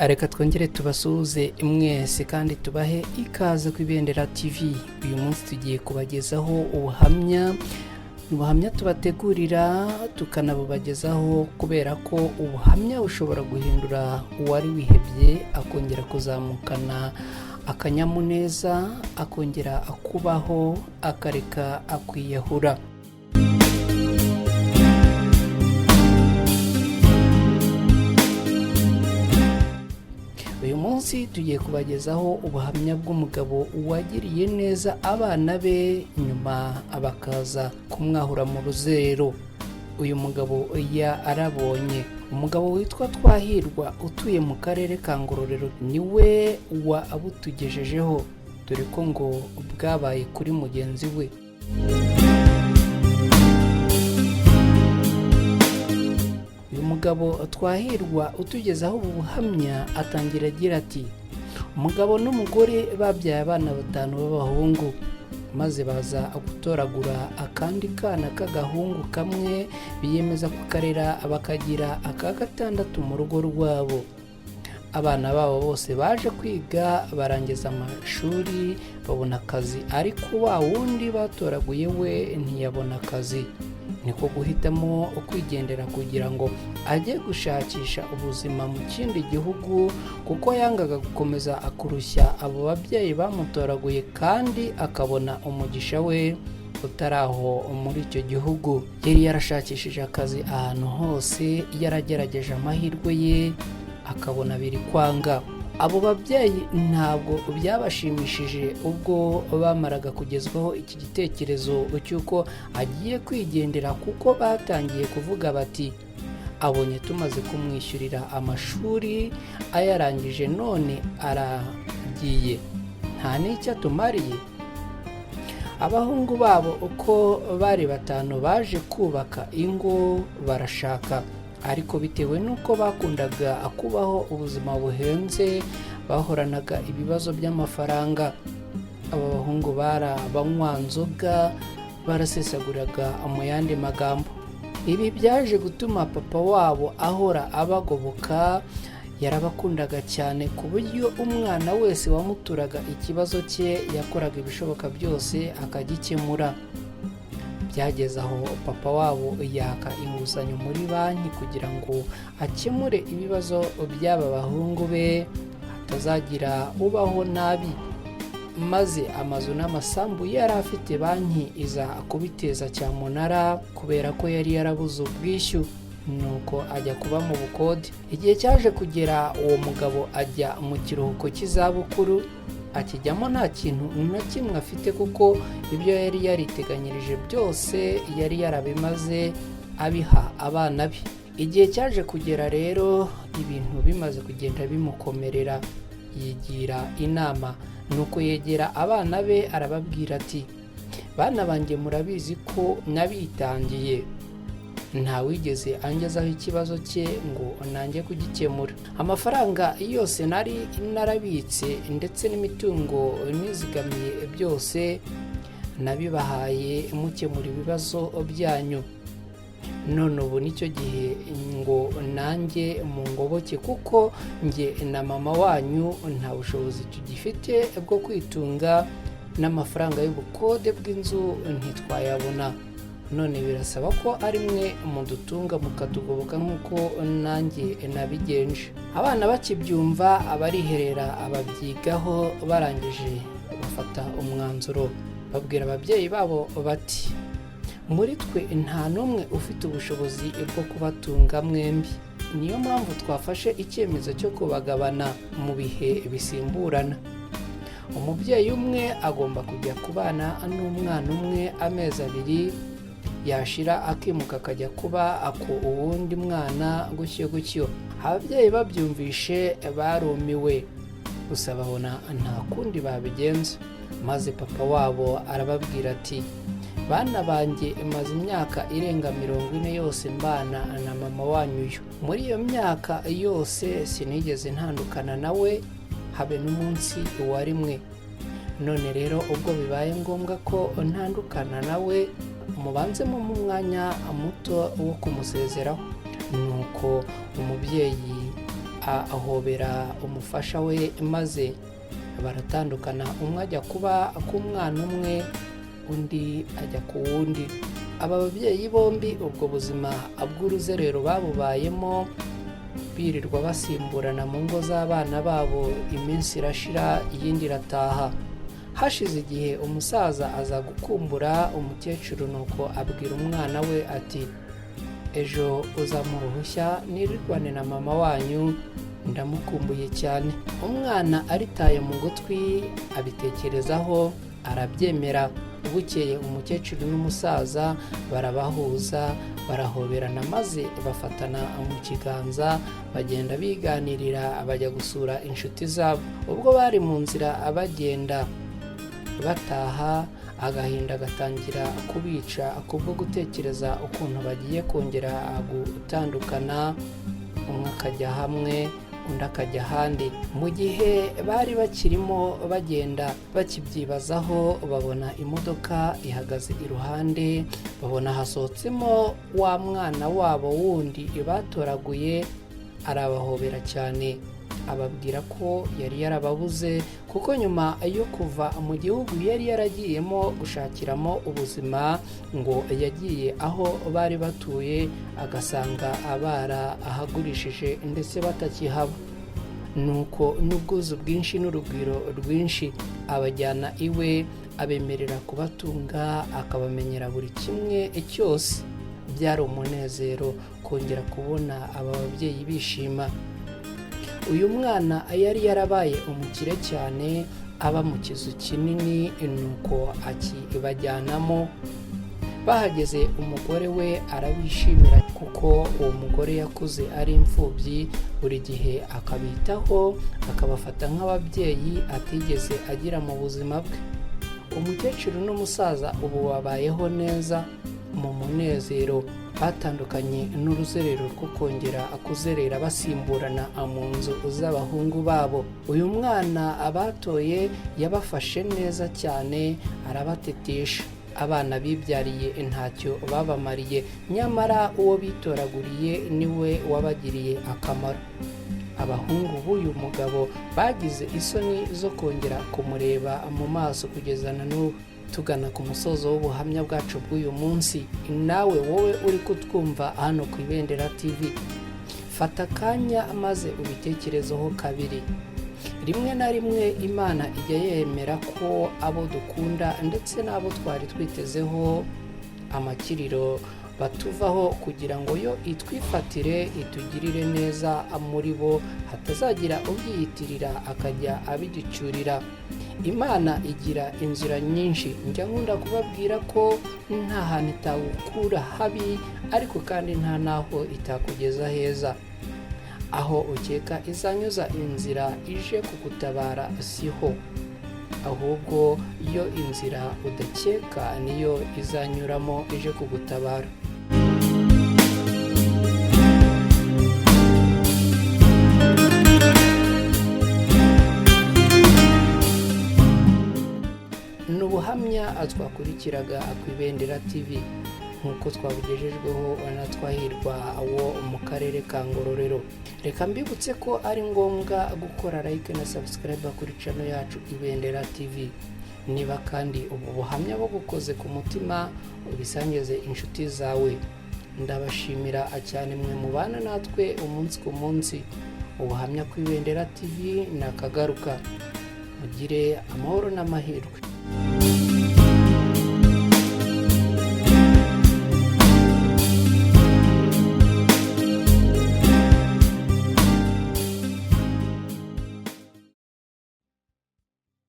Reka twongere tubasuhuze mwese kandi tubahe ikaze ku Ibendera TV. Uyu munsi tugiye kubagezaho ubuhamya tubategurira tukanabubagezaho kubera ko ubuhamya ushobora guhindura uwari wihebye akongera kuzamukana akanyamuneza, akongera akubaho, akareka akwiyahura. Uyu munsi tugiye kubagezaho ubuhamya bw'umugabo wagiriye neza abana be nyuma abakaza kumwahura mu Uruzerero. Uyu mugabo arabonye. Umugabo witwa Twahirwa utuye mu karere ka Ngororero niwe abutugejejeho, dore ko ngo bwabaye kuri mugenzi we. Umugabo Twahirwa utugezaho ubu buhamya atangira agira ati: umugabo n'umugore babyaye abana 5 b'abahungu, maze baza gutoragura akandi kana k'agahungu kamwe biyemeza kukarera bakagira aka 6 mu rugo rwabo. Abana babo bose baje kwiga barangiza amashuri babona akazi, ariko wa wundi batoraguye we ntiyabona akazi. Niko guhitamo kwigendera kugira ngo ajye gushakisha ubuzima mu kindi gihugu, kuko yangaga gukomeza akurushya abo babyeyi bamutoraguye kandi akabona umugisha we utaraho muri icyo gihugu. Yari yarashakishije akazi ahantu hose, yaragerageje amahirwe ye akabona biri kwanga. Abo babyeyi ntabwo byabashimishije ubwo bamaraga kugezwaho iki gitekerezo cy'uko agiye kwigendera, kuko batangiye kuvuga bati: abonye tumaze kumwishyurira amashuri ayarangije none aragiye, nta n'icyo atumariye. Abahungu babo uko bari 5 baje kubaka ingo barashaka, ariko bitewe nuko bakundaga kubaho ubuzima buhenze bahoranaga ibibazo by'amafaranga. Aba bahungu barabanywa nzoga, barasesaguraga mu yandi magambo. Ibi byaje gutuma papa wabo ahora abagoboka. Yarabakundaga cyane ku buryo umwana wese wamuturaga ikibazo cye yakoraga ibishoboka byose akagikemura. Byageze aho papa wabo yaka inguzanyo muri banki kugira ngo akemure ibibazo by'aba bahungu be, hatazagira ubaho nabi. Maze amazu n'amasambu yari afite banki iza kubiteza cyamunara kubera ko yari yarabuze ubwishyu, nuko ajya kuba mu bukode. Igihe cyaje kugera, uwo mugabo ajya mu kiruhuko cy'izabukuru. Akijyamo nta kintu na kimwe afite, kuko ibyo yari yariteganyirije byose yari yarabimaze abiha abana be. Igihe cyaje kugera rero, ibintu bimaze kugenda bimukomerera, yigira inama. Nuko yegera abana be arababwira ati: bana banjye, murabizi ko nabitangiye, nta wigeze angezaho ikibazo cye ngo nanjye kugikemura. Amafaranga yose nari narabitse ndetse n'imitungo nizigamiye byose nabibahaye mukemura ibibazo byanyu. None ubu nicyo gihe ngo nanjye mu ngoboke, kuko njye na mama wanyu nta bushobozi tugifite bwo kwitunga, n'amafaranga y'ubukode bw'inzu ntitwayabona. None birasaba ko ari mwe mudutunga mukatugoboka nk'uko nanjye nabigenje. Abana bakibyumva abariherera ababyigaho, barangije bafata umwanzuro. Babwira ababyeyi babo bati: muri twe nta n'umwe ufite ubushobozi bwo kubatunga mwembi, niyo mpamvu twafashe icyemezo cyo kubagabana mu bihe bisimburana. Umubyeyi umwe agomba kujya kubana n'umwana umwe amezi 2, yashira akimuka akajya kuba uwundi mwana, gutyo. Ababyeyi babyumvishe barumiwe, gusa babona nta kundi babigenza. Maze papa wabo arababwira ati: bana banjye, maze imyaka irenga 40 yose mbana na mama wanyu. Muri iyo myaka yose sinigeze ntandukana nawe habe n'umunsi wa rimwe. None rero ubwo bibaye ngombwa ko ntandukana nawe, mubanzemo mu mwanya muto wo kumusezeraho. Nuko umubyeyi ahobera umufasha we maze baratandukana. Umwe ajya kuba k'umwana umwe, undi ajya ku wundi. Aba babyeyi bombi ubwo buzima bw'uruzerero babubayemo, birirwa basimburana mu ngo z'abana babo. Iminsi irashira iyindi irataha. Hashize igihe umusaza aza gukumbura umukecuru, nuko abwira umwana we ati, ejo uzamuha uruhushya nirirwane na mama wanyu, ndamukumbuye cyane. Umwana aritaye mu gutwi, abitekerezaho, arabyemera. Bukeye umukecuru n'umusaza barabahuza, barahoberana maze bafatana mu kiganza, bagenda biganirira, bajya gusura inshuti zabo. Ubwo bari mu nzira bagenda bataha, agahinda gatangira kubica kubwo gutekereza ukuntu bagiye kongera gutandukana, umwe akajya hamwe undi akajya ahandi. Mu gihe bari bakirimo bagenda bakibyibazaho, babona imodoka ihagaze iruhande, babona hasohotsemo wa mwana wabo wundi batoraguye, arabahobera cyane, ababwira ko yari yarababuze kuko nyuma yo kuva mu gihugu yari yaragiyemo gushakiramo ubuzima, ngo yagiye aho bari batuye agasanga abara ahagurishije ndetse batakihaba. Nuko n'ubwuzu bwinshi n'urugwiro rwinshi abajyana iwe, abemerera kubatunga, akabamenyera buri kimwe cyose. Byari umunezero kongera kubona aba babyeyi bishima. Uyu mwana yari yarabaye umukire cyane, aba mu kizu kinini, nuko akibajyanamo. Bahageze umugore we arabishimira kuko uwo mugore yakuze ari imfubyi, buri gihe akabitaho, akabafata nk'ababyeyi atigeze agira mu buzima bwe. Umukecuru n'umusaza ubu babayeho neza mu munezero, batandukanye n'uruzerero rwo kongera kuzerera basimburana mu nzu z'abahungu babo. Uyu mwana abatoye yabafashe neza cyane, arabatetesha. Abana bibyariye ntacyo babamariye, nyamara uwo bitoraguriye niwe wabagiriye akamaro. Abahungu b'uyu mugabo bagize isoni zo kongera kumureba mu maso kugeza na n'ubu. Tugana ku musozo w'ubuhamya bwacu bw'uyu munsi. Nawe wowe uri kutwumva hano ku Ibendera TV, fata akanya maze ubitekerezeho kabiri. Rimwe na rimwe Imana ijya yemera ko abo dukunda ndetse n'abo twari twitezeho amakiriro batuvaho, kugira ngo yo itwifatire, itugirire neza muri bo, hatazagira ubyiyitirira akajya abiducyurira. Imana igira inzira nyinshi. Njya nkunda kubabwira ko nta hantu itagukura habi, ariko kandi nta naho itakugeza heza. Aho ukeka izanyuza inzira ije kugutabara siho, ahubwo iyo inzira udakeka niyo izanyuramo ije kugutabara. N'ubuhamya twakurikiraga ku Ibendera TV, nk'uko twabugejejweho na Twahirwa wo mu karere ka Ngororero. Reka mbibutse ko ari ngombwa gukora like na subscribe kuri channel yacu Ibendera TV. Niba kandi ubu buhamya bugukoze ku mutima, ubisangize inshuti zawe. Ndabashimira cyane mwe mubana natwe umunsi ku munsi. Ubuhamya ku Ibendera TV nakagaruka. Mugire amahoro n'amahirwe.